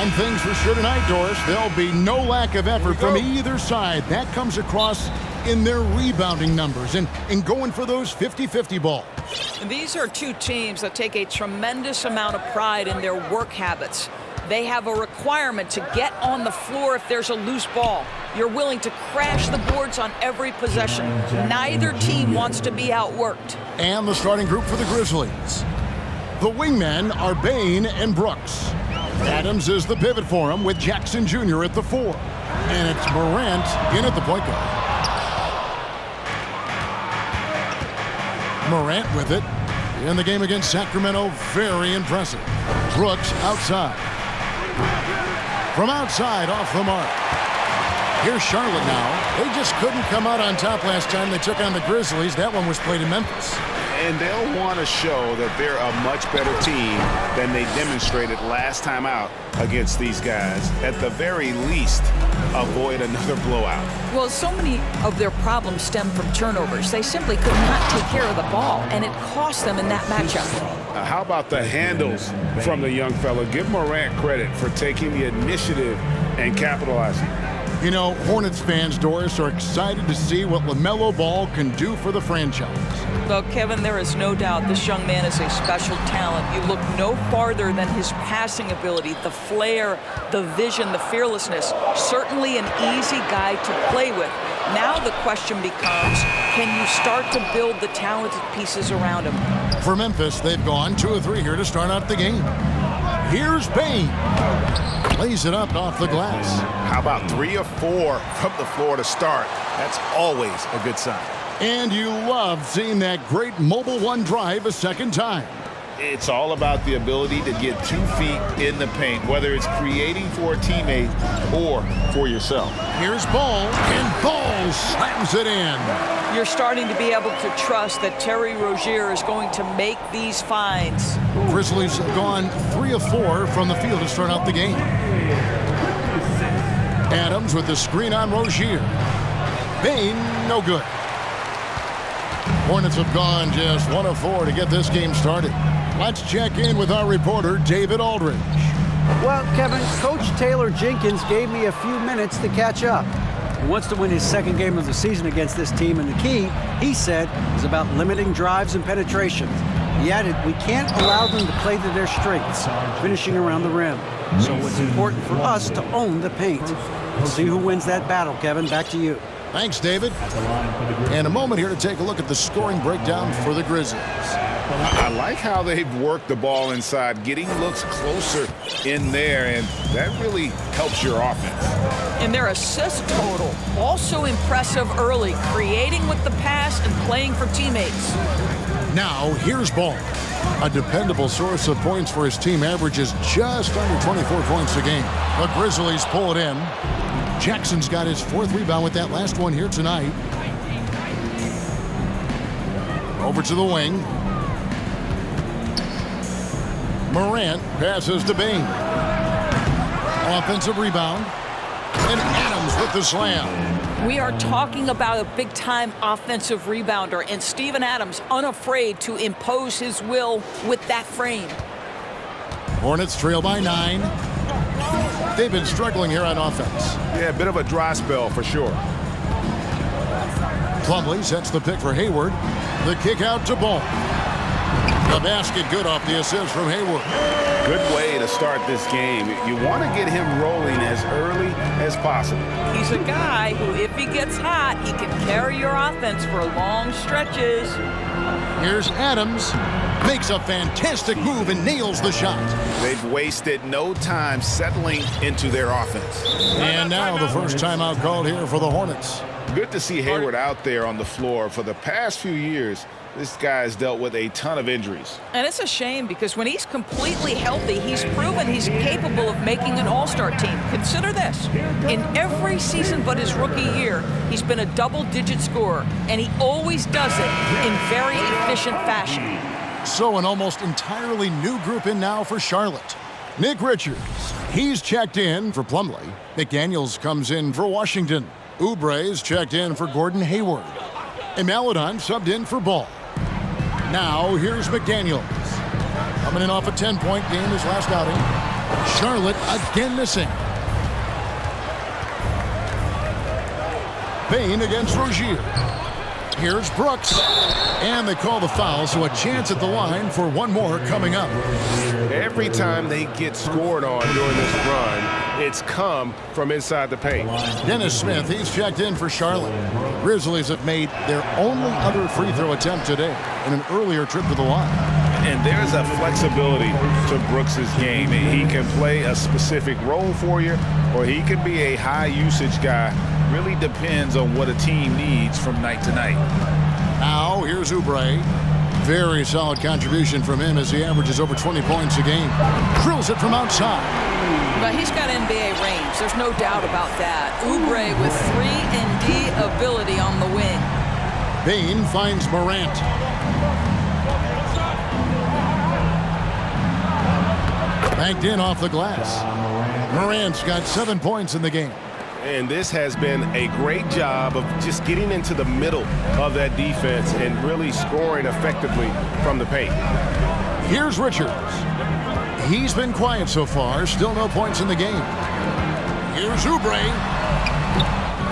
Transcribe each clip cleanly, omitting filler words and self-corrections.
One thing's for sure tonight, Doris, there'll be no lack of effort from either side. That comes across in their rebounding numbers and going for those 50-50 balls. And these are two teams that take a tremendous amount of pride in their work habits. They have a requirement to get on the floor if there's a loose ball. You're willing to crash the boards on every possession. Neither team wants to be outworked. And the starting group for the Grizzlies. The wingmen are Bain and Brooks. Adams is the pivot for him with Jackson Jr. at the 4. And it's Morant in at the point guard. Morant with it. In the game against Sacramento, very impressive. Brooks outside. From outside, off the mark. Here's Charlotte now. They just couldn't come out on top last time they took on the Grizzlies. That one was played in Memphis. And they'll want to show that they're a much better team than they demonstrated last time out against these guys. At the very least, avoid another blowout. Well, so many of their problems stem from turnovers. They simply could not take care of the ball, and it cost them in that matchup. How about the handles from the young fella? Give Morant credit for taking the initiative and capitalizing. You know, Hornets fans, Doris, are excited to see what LaMelo Ball can do for the franchise. Well, Kevin, there is no doubt this young man is a special talent. You look no farther than his passing ability, the flair, the vision, the fearlessness. Certainly an easy guy to play with. Now the question becomes, can you start to build the talented pieces around him? For Memphis, they've gone 2 of 3 here to start out the game. Here's Bain. Lays it up off the glass. How about 3 of 4 from the floor to start? That's always a good sign. And you love seeing that great mobile one drive a second time. It's all about the ability to get 2 feet in the paint, whether it's creating for a teammate or for yourself. Here's Ball, and Ball slams it in. You're starting to be able to trust that Terry Rozier is going to make these finds. Grizzlies have gone 3 of 4 from the field to start out the game. Adams with the screen on Rozier. Bain, no good. Hornets have gone just 1 of 4 to get this game started. Let's check in with our reporter, David Aldridge. Well, Kevin, Coach Taylor Jenkins gave me a few minutes to catch up. He wants to win his second game of the season against this team, and the key, he said, is about limiting drives and penetration. He added, we can't allow them to play to their strengths, finishing around the rim. So it's important for us to own the paint. We'll see who wins that battle, Kevin. Back to you. Thanks, David. And a moment here to take a look at the scoring breakdown for the Grizzlies. I like how they've worked the ball inside, getting looks closer in there, and that really helps your offense. And their assist total, also impressive early, creating with the pass and playing for teammates. Now, here's Ball. A dependable source of points for his team, averages just under 24 points a game. The Grizzlies pull it in. Jackson's got his 4th rebound with that last one here tonight. Over to the wing. Morant passes to Bain. Offensive rebound. And Adams with the slam. We are talking about a big-time offensive rebounder, and Steven Adams unafraid to impose his will with that frame. Hornets trail by 9. They've been struggling here on offense. Yeah, a bit of a dry spell for sure. Plumlee sets the pick for Hayward. The kick out to Ball. The basket good off the assist from Hayward. Good way to start this game. You want to get him rolling as early as possible. He's a guy who, if he gets hot, he can carry your offense for long stretches. Here's Adams. Makes a fantastic move and nails the shot. They've wasted no time settling into their offense. And now the first timeout called here for the Hornets. Good to see Hayward out there on the floor. For the past few years, this guy's dealt with a ton of injuries. And it's a shame because when he's completely healthy, he's proven he's capable of making an all-star team. Consider this. In every season but his rookie year, he's been a double-digit scorer, and he always does it in very efficient fashion. So an almost entirely new group in now for Charlotte. Nick Richards, he's checked in for Plumlee. McDaniels comes in for Washington. Oubre's checked in for Gordon Hayward. And Maladon subbed in for Ball. Now here's McDaniels. Coming in off a 10-point game his last outing. Charlotte again missing. Payne against Rozier. Here's Brooks. And they call the foul, so a chance at the line for one more coming up. Every time they get scored on during this run, it's come from inside the paint. Dennis Smith, he's checked in for Charlotte. Grizzlies have made their only other free throw attempt today in an earlier trip to the line. And there's a flexibility to Brooks's game. He can play a specific role for you, or he can be a high-usage guy. Really depends on what a team needs from night to night. Now, here's Oubre. Very solid contribution from him as he averages over 20 points a game. Drills it from outside. But he's got NBA range. There's no doubt about that. Oubre with 3-and-D ability on the wing. Payne finds Morant. Banked in off the glass. Morant's got 7 points in the game. And this has been a great job of just getting into the middle of that defense and really scoring effectively from the paint. Here's Richards. He's been quiet so far. Still no points in the game. Here's Oubre.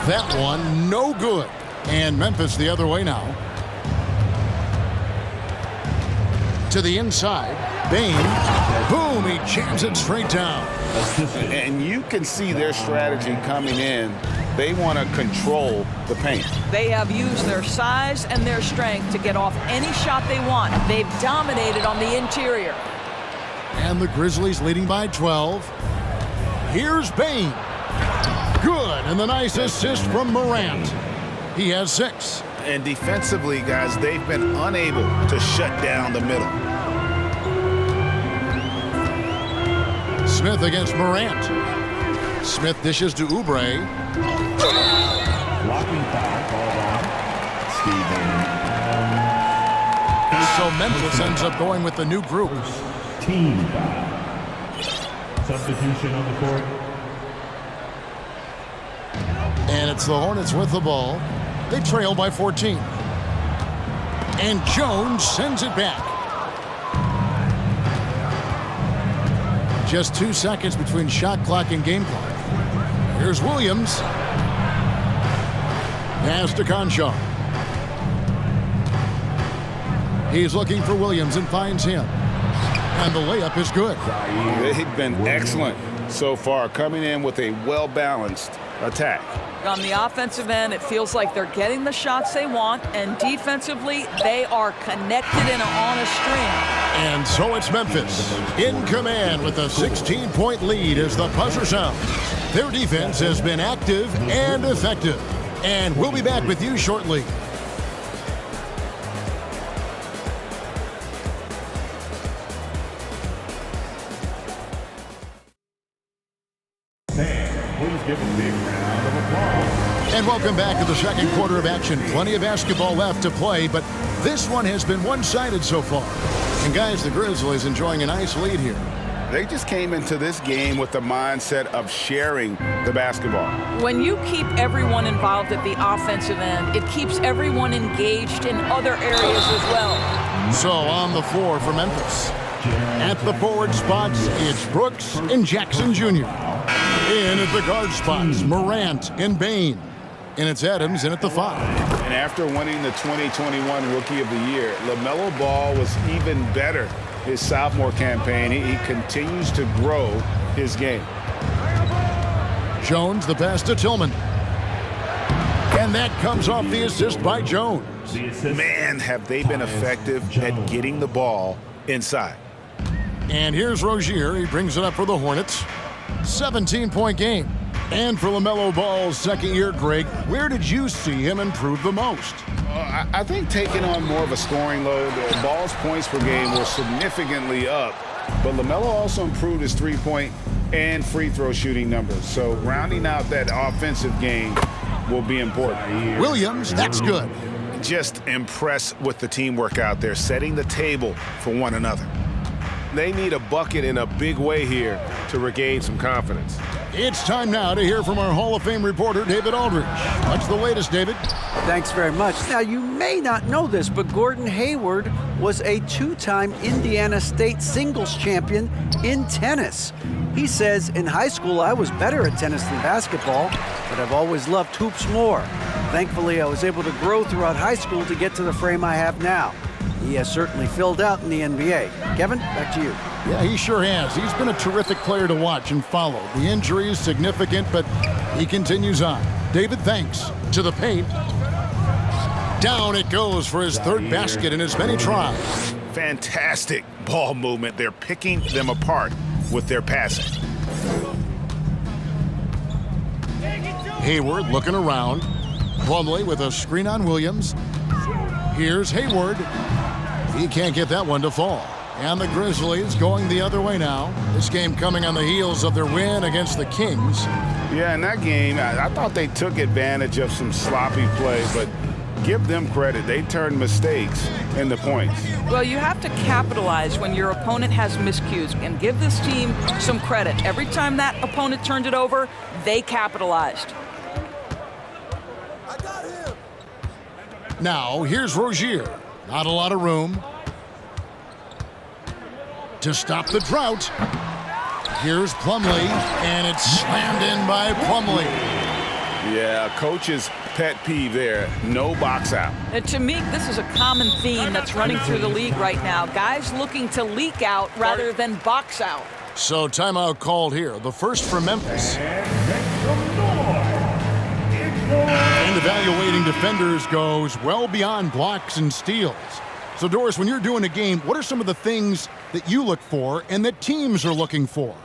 That one, no good. And Memphis the other way now. To the inside. Payne. Boom, he jams it straight down. And you can see their strategy coming in. They want to control the paint. They have used their size and their strength to get off any shot they want. They've dominated on the interior. And the Grizzlies leading by 12. Here's Payne. Good, and the nice assist from Morant. He has 6. And defensively, guys, they've been unable to shut down the middle. Smith against Morant. Smith dishes to Oubre. Blocking foul called on Steven. So Memphis ends up going with the new group. Team foul. Substitution on the court. And it's the Hornets with the ball. They trail by 14. And Jones sends it back. Just 2 seconds between shot clock and game clock. Here's Williams. Pass to Conchar. He's looking for Williams and finds him. And the layup is good. They've been excellent so far, coming in with a well-balanced attack. On the offensive end, it feels like they're getting the shots they want, and defensively, they are connected and on a string. And so it's Memphis in command with a 16-point lead as the buzzer sounds. Their defense has been active and effective. And we'll be back with you shortly. Please give a big round of applause. And welcome back to the second quarter of action. Plenty of basketball left to play, but this one has been one-sided so far. And guys, the Grizzlies enjoying a nice lead here. They just came into this game with the mindset of sharing the basketball. When you keep everyone involved at the offensive end, it keeps everyone engaged in other areas as well. So on the floor for Memphis. At the forward spots, it's Brooks and Jackson Jr. In at the guard spots, Morant and Payne. And it's Adams in at the 5. And after winning the 2021 Rookie of the Year, LaMelo Ball was even better his sophomore campaign. He continues to grow his game. Jones, the pass to Tillman. And that comes off the assist by Jones. Man, have they been effective at getting the ball inside. And here's Rozier. He brings it up for the Hornets. 17-point game. And for LaMelo Ball's second year, Greg, where did you see him improve the most? I think taking on more of a scoring load, Ball's points per game were significantly up, but LaMelo also improved his three-point and free throw shooting numbers. So rounding out that offensive game will be important. Williams, that's good. Just impressed with the teamwork out there, setting the table for one another. They need a bucket in a big way here to regain some confidence. It's time now to hear from our Hall of Fame reporter, David Aldridge. What's the latest, David? Thanks very much. Now, you may not know this, but Gordon Hayward was a 2-time Indiana State singles champion in tennis. He says, in high school, I was better at tennis than basketball, but I've always loved hoops more. Thankfully, I was able to grow throughout high school to get to the frame I have now. He has certainly filled out in the NBA. Kevin, back to you. Yeah, he sure has. He's been a terrific player to watch and follow. The injury is significant, but he continues on. David, thanks. To the paint. Down it goes for his third basket in as many tries. Fantastic ball movement. They're picking them apart with their passing. Hayward looking around. Plumlee with a screen on Williams. Here's Hayward. He can't get that one to fall. And the Grizzlies going the other way now. This game coming on the heels of their win against the Kings. Yeah, in that game, I thought they took advantage of some sloppy play, but give them credit. They turned mistakes into points. Well, you have to capitalize when your opponent has miscues, and give this team some credit. Every time that opponent turned it over, they capitalized. Now, here's Rozier. Not a lot of room to stop the drought. Here's Plumlee, and it's slammed in by Plumlee. Yeah, coach's pet peeve there. No box out. And to me, this is a common theme that's running through the league right now. Guys looking to leak out rather than box out. So timeout called here. The first for Memphis. And evaluating defenders goes well beyond blocks and steals. So, Doris, when you're doing a game, what are some of the things that you look for and that teams are looking for?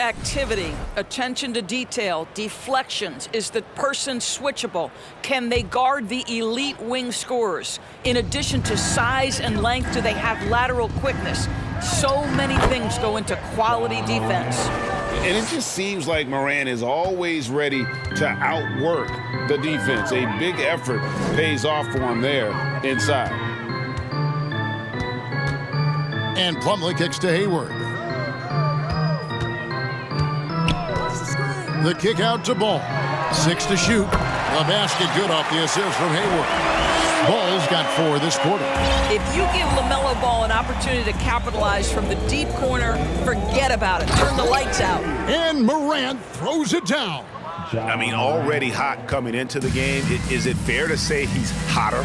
Activity, attention to detail, deflections. Is the person switchable? Can they guard the elite wing scorers? In addition to size and length, do they have lateral quickness? So many things go into quality defense. And it just seems like Morant is always ready to outwork the defense. A big effort pays off for him there inside. And Plumlee kicks to Hayward. The kick out to Ball. 6 to shoot. The basket good off the assist from Hayward. Ball's got 4 this quarter. If you give LaMelo Ball an opportunity to capitalize from the deep corner, forget about it. Turn the lights out. And Morant throws it down. I mean, already hot coming into the game. Is it fair to say he's hotter?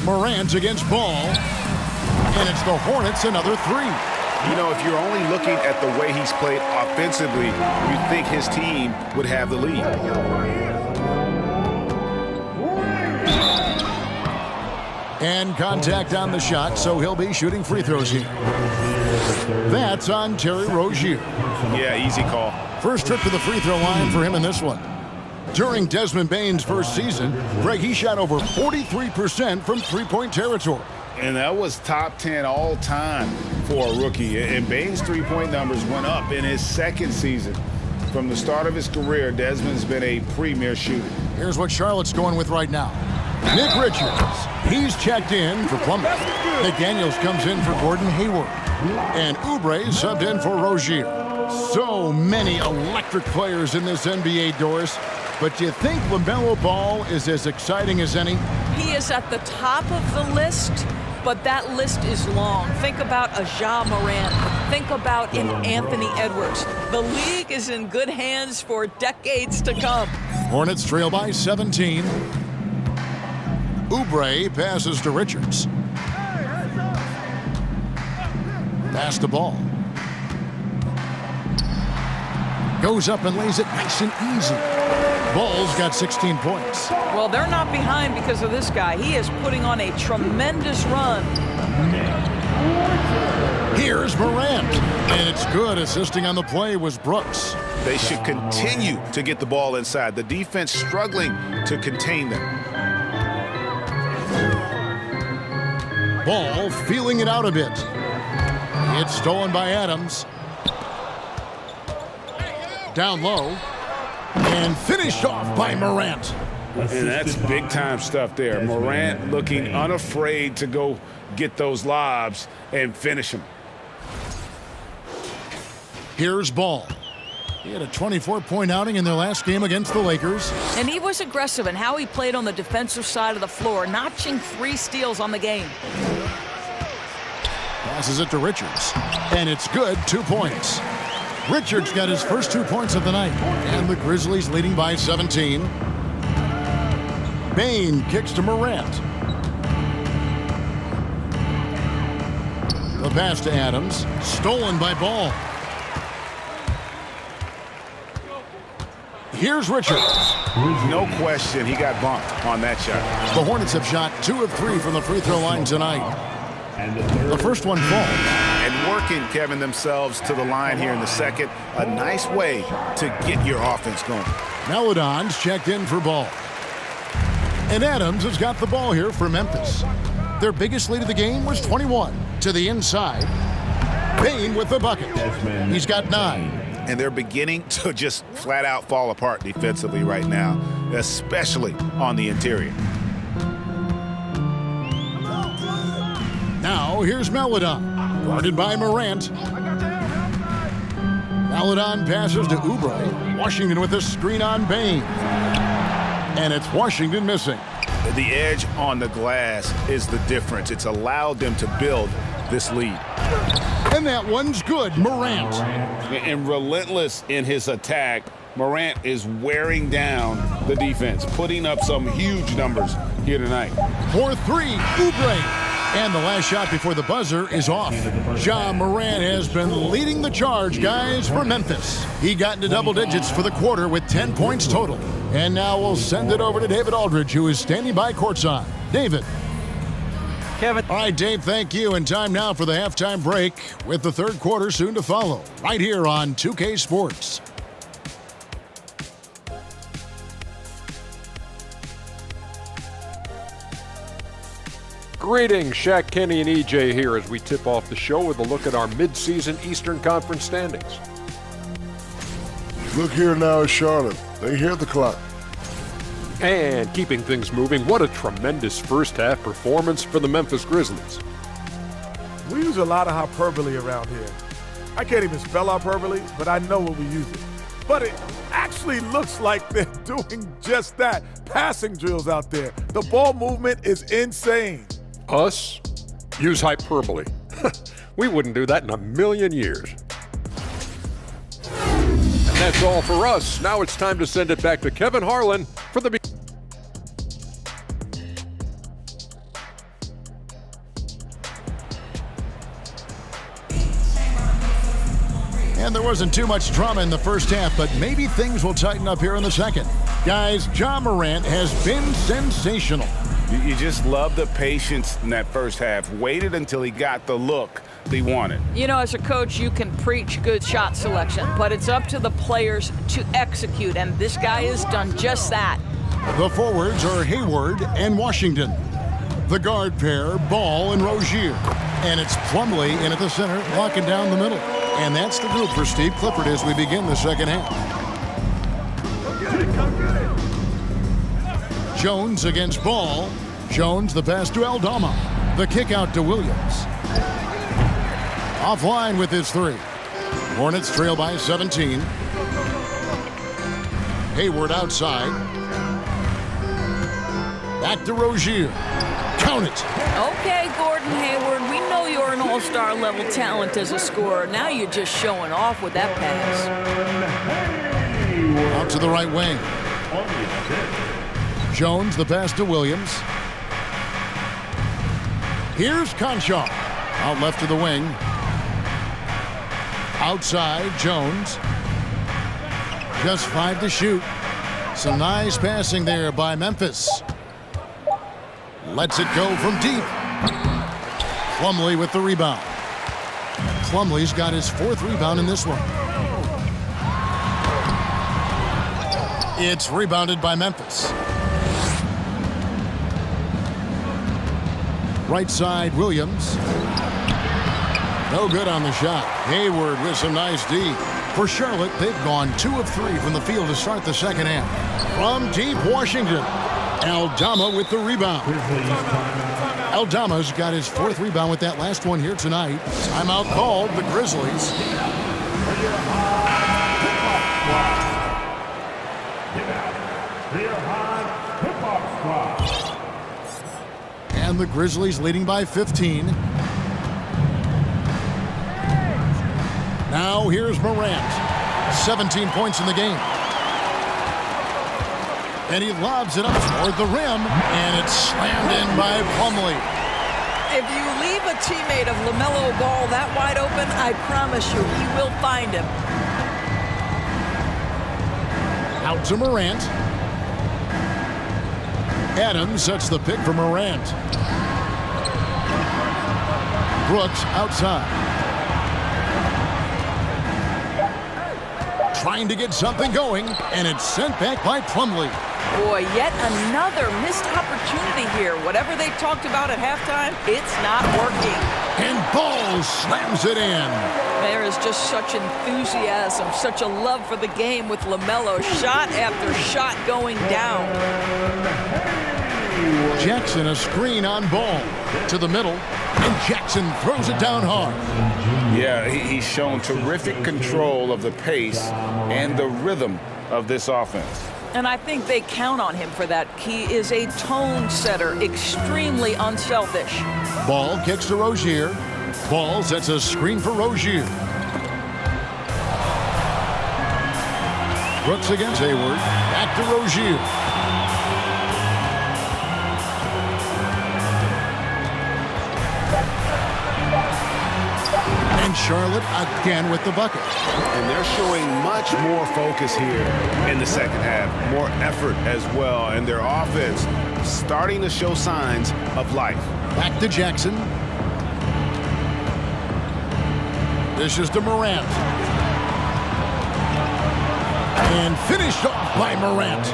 Morant against Ball. And it's the Hornets another 3. You know, if you're only looking at the way he's played offensively, you'd think his team would have the lead. And contact on the shot, so he'll be shooting free throws here. That's on Terry Rozier. Yeah, easy call. First trip to the free throw line for him in this one. During Desmond Bane's first season, Greg, he shot over 43% from three-point territory. And that was top 10 all time for a rookie. And Bane's three-point numbers went up in his second season. From the start of his career, Desmond's been a premier shooter. Here's what Charlotte's going with right now. Nick Richards, he's checked in for Plumlee. McDaniels comes in for Gordon Hayward. And Oubre subbed in for Rozier. So many electric players in this NBA, Doris. But do you think LaMelo Ball is as exciting as any? He is at the top of the list, but that list is long. Think about a Ja Morant. Think about an Anthony Edwards. The league is in good hands for decades to come. Hornets trail by 17. Oubre passes to Richards. Pass the ball. Goes up and lays it nice and easy. Ball's got 16 points. Well, they're not behind because of this guy. He is putting on a tremendous run. Here's Morant. And it's good. Assisting on the play was Brooks. They should continue to get the ball inside. The defense struggling to contain them. Ball feeling it out a bit. It's stolen by Adams. Down low. And finished off by Morant. And that's big-time stuff there. Morant looking unafraid to go get those lobs and finish them. Here's Ball. He had a 24-point outing in their last game against the Lakers. And he was aggressive in how he played on the defensive side of the floor, notching 3 steals on the game. Passes it to Richards. And it's good, 2 points. Richards got his first 2 points of the night. And the Grizzlies leading by 17. Bane kicks to Morant. The pass to Adams. Stolen by Ball. Here's Richards. No question, he got bumped on that shot. The Hornets have shot 2 of 3 from the free throw line tonight. And The first one falls. And working, Kevin, themselves to the line here in the second. A nice way to get your offense going. Melodon's checked in for Ball. And Adams has got the ball here for Memphis. Their biggest lead of the game was 21. To the inside. Bane with the bucket. He's got 9. And they're beginning to just flat out fall apart defensively right now, especially on the interior. Now here's Melodon, guarded by Morant. Melodon passes to Oubre. Washington with a screen on Bane. And it's Washington missing. The edge on the glass is the difference. It's allowed them to build this lead. And that one's good, Morant. And relentless in his attack, Morant is wearing down the defense, putting up some huge numbers here tonight. For 3, Oubre. And the last shot before the buzzer is off. Ja Morant has been leading the charge, guys, for Memphis. He got into double digits for the quarter with 10 points total. And now we'll send it over to David Aldridge, who is standing by courtside. David. Kevin. All right, Dave, thank you. And time now for the halftime break with the third quarter soon to follow. Right here on 2K Sports. Greetings, Shaq, Kenny, and EJ here as we tip off the show with a look at our mid-season Eastern Conference standings. Look here now at Charlotte. They hear the clock. And keeping things moving, what a tremendous first-half performance for the Memphis Grizzlies. We use a lot of hyperbole around here. I can't even spell hyperbole, but I know what we use it. But it actually looks like they're doing just that. Passing drills out there. The ball movement is insane. Us? Use hyperbole. We wouldn't do that in a million years. And that's all for us. Now it's time to send it back to Kevin Harlan for the... And there wasn't too much drama in the first half, but maybe things will tighten up here in the second. Guys, Ja Morant has been sensational. You just love the patience in that first half. Waited until he got the look he wanted. You know, as a coach, you can preach good shot selection, but it's up to the players to execute, and this guy has done just that. The forwards are Hayward and Washington. The guard pair, Ball and Rozier. And it's Plumlee in at the center, locking down the middle. And that's the group for Steve Clifford as we begin the second half. Jones against Ball. Jones the pass to Aldama. The kick out to Williams. Offline with his 3. Hornets trail by 17. Hayward outside. Back to Rozier. Count it. Okay, Gordon Hayward, we know you're an all-star level talent as a scorer. Now you're just showing off with that pass. Out to the right wing. Jones, the pass to Williams. Here's Conchar. Out left to the wing. Outside, Jones. Just 5 to shoot. Some nice passing there by Memphis. Lets it go from deep. Plumlee with the rebound. Plumlee's got his 4th rebound in this one. It's rebounded by Memphis. Right side, Williams. No good on the shot. Hayward with some nice D. For Charlotte, they've gone 2 of 3 from the field to start the second half. From deep, Washington. Aldama with the rebound. Aldama's got his 4th rebound with that last one here tonight. Timeout called, the Grizzlies. And the Grizzlies leading by 15. Now here's Morant. 17 points in the game. And he lobs it up toward the rim, and it's slammed in by Plumlee. If you leave a teammate of LaMelo Ball that wide open, I promise you he will find him. Out to Morant. Adams sets the pick for Morant. Brooks outside. Trying to get something going, and it's sent back by Plumlee. Boy, yet another missed opportunity here. Whatever they talked about at halftime, it's not working. And Ball slams it in. There is just such enthusiasm, such a love for the game with LaMelo. Shot after shot going down. Jackson a screen on Ball. To the middle, and Jackson throws it down hard. Yeah, he's shown terrific control of the pace and the rhythm of this offense. And I think they count on him for that. He is a tone setter, extremely unselfish. Ball kicks to Rozier. Ball sets a screen for Rozier. Brooks against Hayward. Back to Rozier. And Charlotte again with the bucket. And they're showing much more focus here in the second half. More effort as well. And their offense starting to show signs of life. Back to Jackson. This is to Morant. And finished off by Morant.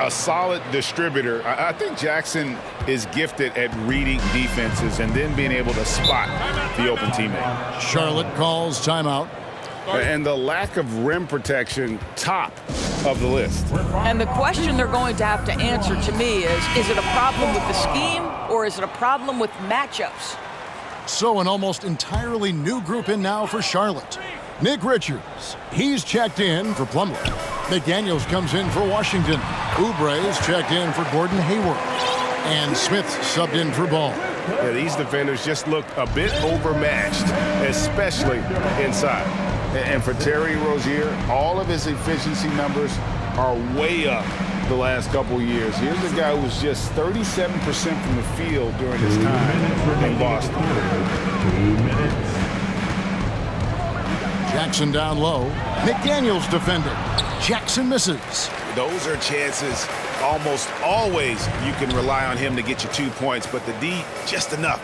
A solid distributor. I think Jackson is gifted at reading defenses and then being able to spot the open teammate. Charlotte calls timeout. And the lack of rim protection, top of the list. And the question they're going to have to answer to me is it a problem with the scheme or is it a problem with matchups? So an almost entirely new group in now for Charlotte. Nick Richards, he's checked in for Plumlee. McDaniels comes in for Washington. Oubre's checked in for Gordon Hayward. And Smith subbed in for Ball. Yeah, these defenders just look a bit overmatched, especially inside. And for Terry Rozier, all of his efficiency numbers are way up the last couple years. Here's a guy who was just 37% from the field during his time in Boston. 2 minutes. Jackson down low. McDaniels defended. Jackson misses. Those are chances almost always you can rely on him to get you 2 points, but the D just enough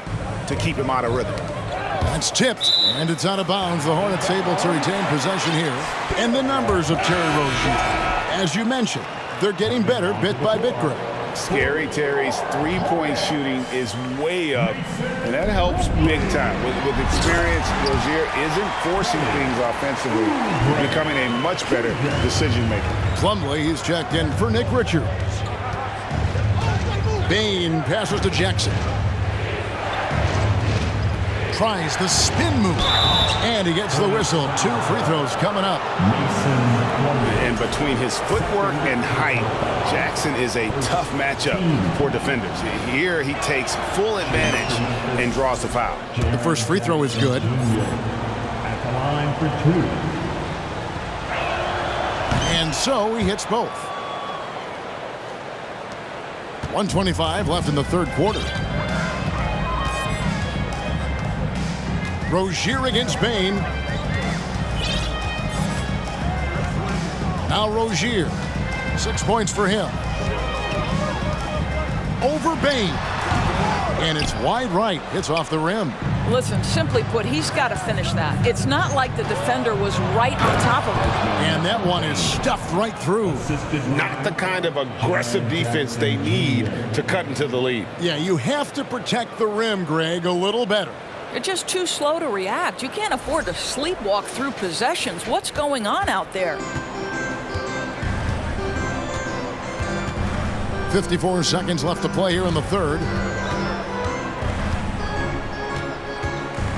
to keep him out of rhythm. That's tipped, and it's out of bounds. The Hornets able to retain possession here. And the numbers of Terry Rozier. As you mentioned, they're getting better bit by bit, Greg. Scary Terry's three-point shooting is way up, and that helps big time. With experience, Rozier isn't forcing things offensively, becoming a much better decision-maker. Plumlee, he's checked in for Nick Richards. Bain passes to Jackson. Tries the spin move, and he gets the whistle. 2 free throws coming up. And between his footwork and height, Jackson is a tough matchup for defenders. Here he takes full advantage and draws the foul. The first free throw is good. At the line for 2. And so he hits both. 1:25 left in the third quarter. Rozier against Bain. Now Rozier. 6 points for him. Over Bain. And it's wide right. Hits off the rim. Listen, simply put, he's got to finish that. It's not like the defender was right on top of him. And that one is stuffed right through. Not the kind of aggressive defense they need to cut into the lead. Yeah, you have to protect the rim, Greg, a little better. You're just too slow to react. You can't afford to sleepwalk through possessions. What's going on out there? 54 seconds left to play here in the third.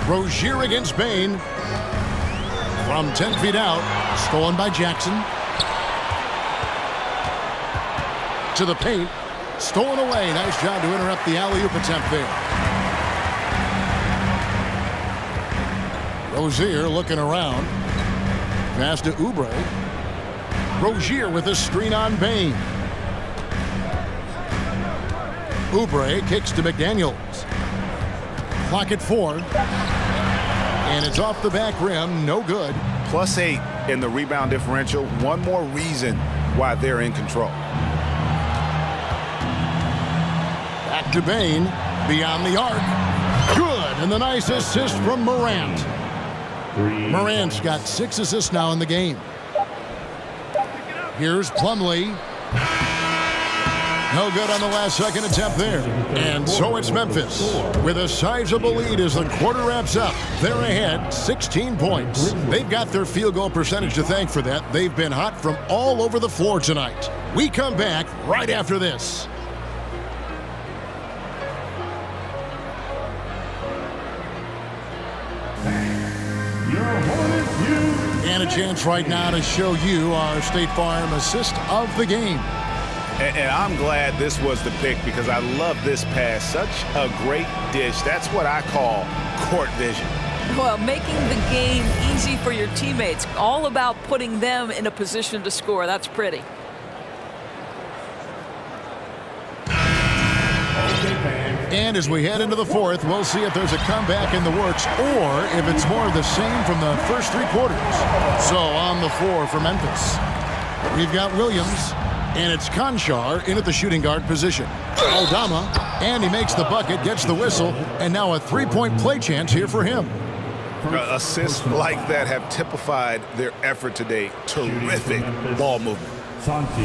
Rozier against Bain. From 10 feet out. Stolen by Jackson. To the paint. Stolen away. Nice job to interrupt the alley-oop attempt there. Rozier looking around. Pass to Oubre. Rozier with a screen on Bane. Oubre kicks to McDaniels. Clock at 4. And it's off the back rim. No good. +8 in the rebound differential. One more reason why they're in control. Back to Bane. Beyond the arc. Good. And the nice assist from Morant. Morant's got 6 assists now in the game. Here's Plumlee. No good on the last second attempt there. And so it's Memphis with a sizable lead as the quarter wraps up. They're ahead 16 points. They've got their field goal percentage to thank for that. They've been hot from all over the floor tonight. We come back right after this. And a chance right now to show you our State Farm assist of the game. And I'm glad this was the pick because I love this pass. Such a great dish. That's what I call court vision. Well, making the game easy for your teammates. All about putting them in a position to score. That's pretty. And as we head into the fourth, we'll see if there's a comeback in the works or if it's more of the same from the first 3 quarters. So on the floor for Memphis, we've got Williams, and it's Conchar in at the shooting guard position. Aldama, and he makes the bucket, gets the whistle, and now a 3-point play chance here for him. Assists like that have typified their effort today. Terrific ball movement.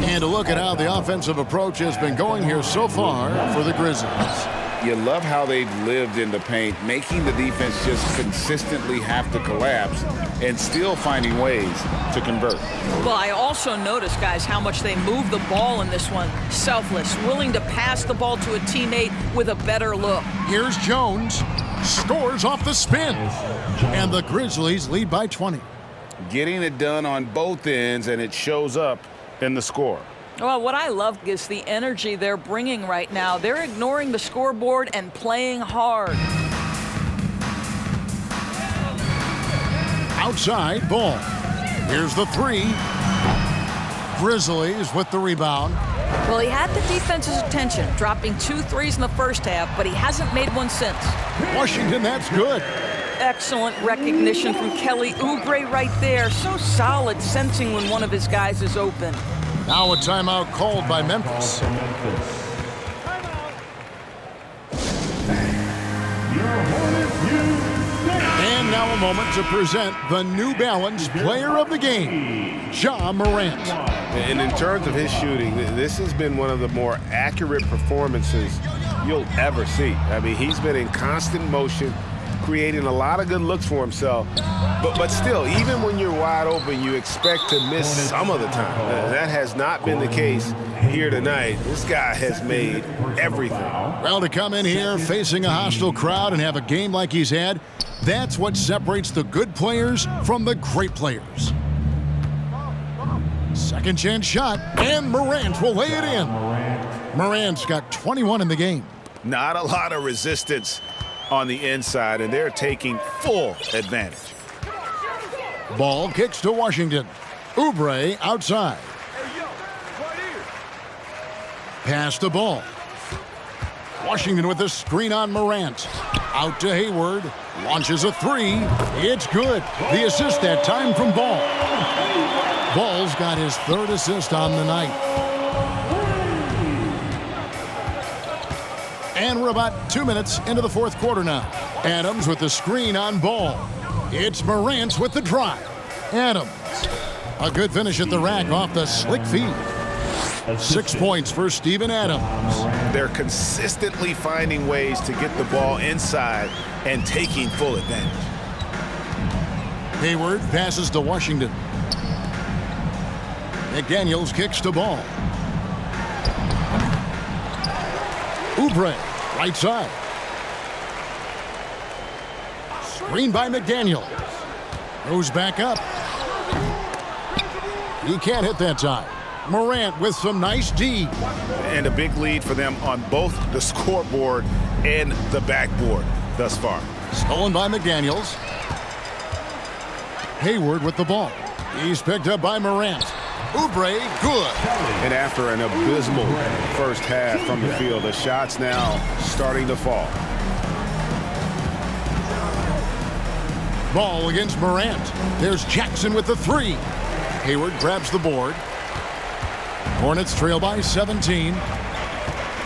And a look at how the offensive approach has been going here so far for the Grizzlies. You love how they've lived in the paint, making the defense just consistently have to collapse and still finding ways to convert. Well, I also noticed, guys, how much they move the ball in this one. Selfless, willing to pass the ball to a teammate with a better look. Here's Jones. Scores off the spin. And the Grizzlies lead by 20. Getting it done on both ends, and it shows up in the score. Well, what I love is the energy they're bringing right now. They're ignoring the scoreboard and playing hard. Outside, ball. Here's the 3. Grizzlies with the rebound. Well, he had the defense's attention, dropping 2 threes in the first half, but he hasn't made one since. Washington, that's good. Excellent recognition from Kelly Oubre right there. So solid, sensing when one of his guys is open. Now a timeout called by Memphis. And now a moment to present the New Balance Player of the Game, Ja Morant. And in terms of his shooting, this has been one of the more accurate performances you'll ever see. I mean, he's been in constant motion, creating a lot of good looks for himself. But still, even when you're wide open, you expect to miss some of the time. That has not been the case here tonight. This guy has made everything. Well, to come in here facing a hostile crowd and have a game like he's had, that's what separates the good players from the great players. Second chance shot, and Morant will lay it in. Morant's got 21 in the game. Not a lot of resistance on the inside, and they're taking full advantage. Ball kicks to Washington. Oubre outside. Pass the ball. Washington with the screen on Morant. Out to Hayward. Launches a 3. It's good. The assist that time from Ball. Ball's got his 3rd assist on the night. And we're about 2 minutes into the 4th quarter now. Adams with the screen on Ball. It's Morant with the drive. Adams. A good finish at the rack off the slick feed. 6 points for Steven Adams. They're consistently finding ways to get the ball inside and taking full advantage. Hayward passes to Washington. McDaniels kicks to Ball. Oubre, right side. Screen by McDaniels. Goes back up. He can't hit that time. Morant with some nice D. And a big lead for them on both the scoreboard and the backboard thus far. Stolen by McDaniels. Hayward with the ball. He's picked up by Morant. Oubre, good. And after an abysmal first half from the field, the shots now starting to fall. Ball against Morant. There's Jackson with the three. Hayward grabs the board. Hornets trail by 17.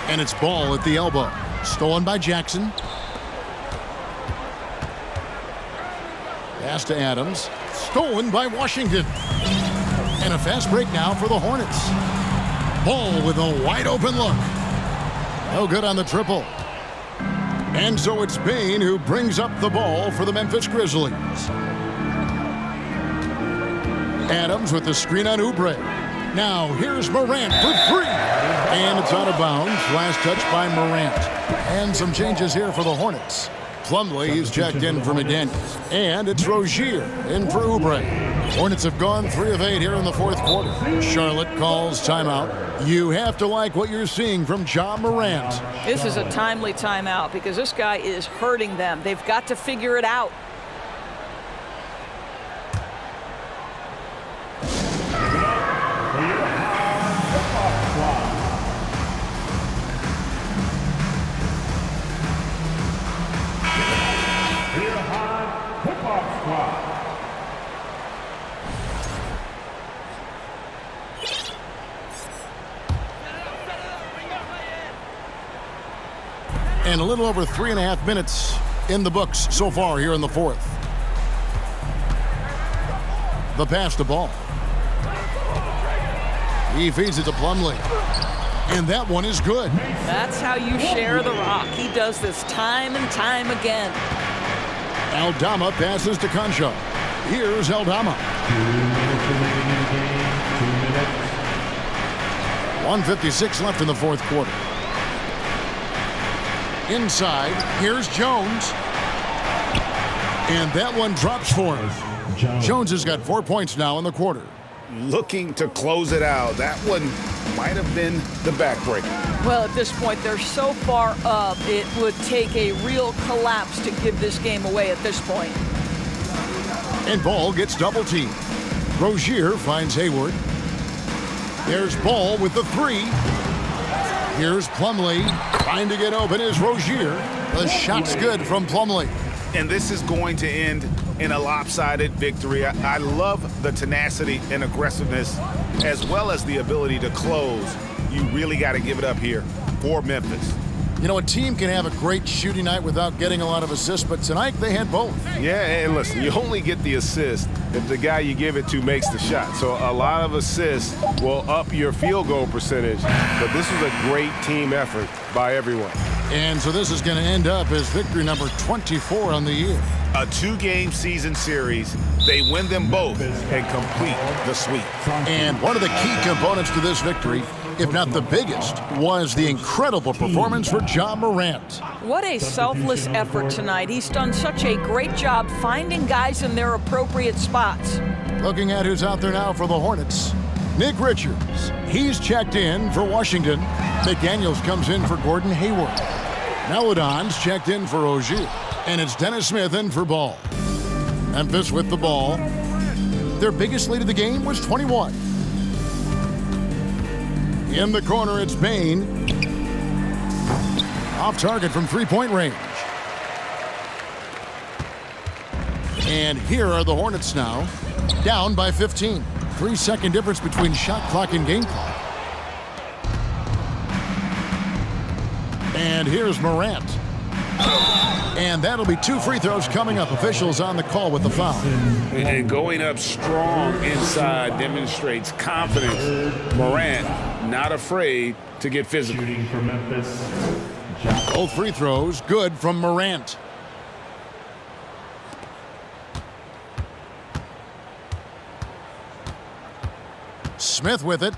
And it's Ball at the elbow. Stolen by Jackson. Pass to Adams. Stolen by Washington. And a fast break now for the Hornets. Ball with a wide open look. No good on the triple. And so it's Bane who brings up the ball for the Memphis Grizzlies. Adams with the screen on Oubre. Now here's Morant for three. And it's out of bounds. Last touch by Morant. And some changes here for the Hornets. Plumlee is checked in for McDaniels. And it's Rozier in for Oubre. Hornets have gone 3 of 8 here in the fourth quarter. Charlotte calls timeout. You have to like what you're seeing from Ja Morant. This is a timely timeout because this guy is hurting them. They've got to figure it out. And a little over 3.5 minutes in the books so far here in the fourth. The pass to Ball. He feeds it to Plumlee. And that one is good. That's how you share the rock. He does this time and time again. Aldama passes to Concho. Here's Aldama. 2 minutes remaining in the game. 2 minutes. 1:56 left in the fourth quarter. Inside, here's Jones. And that one drops for him. Jones has got 4 points now in the quarter. Looking to close it out. That one might have been the backbreaker. Well, at this point, they're so far up, it would take a real collapse to give this game away at this point. And Ball gets double teamed. Rozier finds Hayward. There's Ball with the three. Here's Plumlee. Trying to get open is Rozier. The shot's good from Plumlee. And this is going to end in a lopsided victory. I love the tenacity and aggressiveness as well as the ability to close. You really got to give it up here for Memphis. You know, a team can have a great shooting night without getting a lot of assists, but tonight they had both. Yeah, and listen, you only get the assist if the guy you give it to makes the shot. So a lot of assists will up your field goal percentage, but this was a great team effort by everyone. And so this is going to end up as victory number 24 on the year. A 2-game season series. They win them both and complete the sweep. And one of the key components to this victory, if not the biggest, was the incredible performance for Ja Morant. What a selfless effort tonight. He's done such a great job finding guys in their appropriate spots. Looking at who's out there now for the Hornets. Nick Richards, he's checked in for Washington. McDaniels comes in for Gordon Hayward. Maladon's checked in for Rozier. And it's Dennis Smith in for Ball. Memphis with the ball. Their biggest lead of the game was 21. In the corner, it's Bane. Off target from three-point range. And here are the Hornets now, down by 15. 3-second difference between shot clock and game clock. And here's Morant. And that'll be 2 free throws coming up. Officials on the call with the foul. And going up strong inside demonstrates confidence. Morant not afraid to get physical. Shooting for Memphis. Both free throws good from Morant. Smith with it.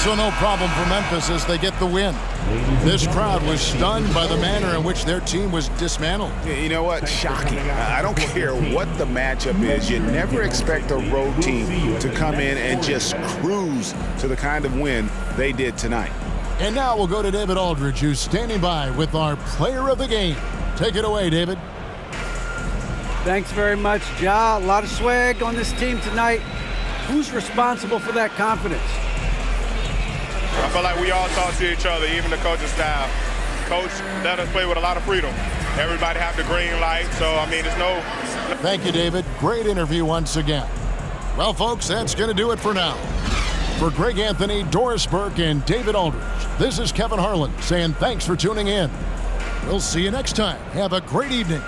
So no problem for Memphis as they get the win. This crowd was stunned by the manner in which their team was dismantled. You know what? Shocking. I don't care what the matchup is. You never expect a road team to come in and just cruise to the kind of win they did tonight. And now we'll go to David Aldridge, who's standing by with our player of the game, Take it away, David. Thanks very much, Ja. A lot of swag on this team tonight. Who's responsible for that confidence? I feel like we all talk to each other, even the coaching staff. Coach let us play with a lot of freedom. Everybody have the green light, so, I mean, there's no... Thank you, David. Great interview once again. Well, folks, that's going to do it for now. For Greg Anthony, Doris Burke, and David Aldridge, this is Kevin Harlan saying thanks for tuning in. We'll see you next time. Have a great evening.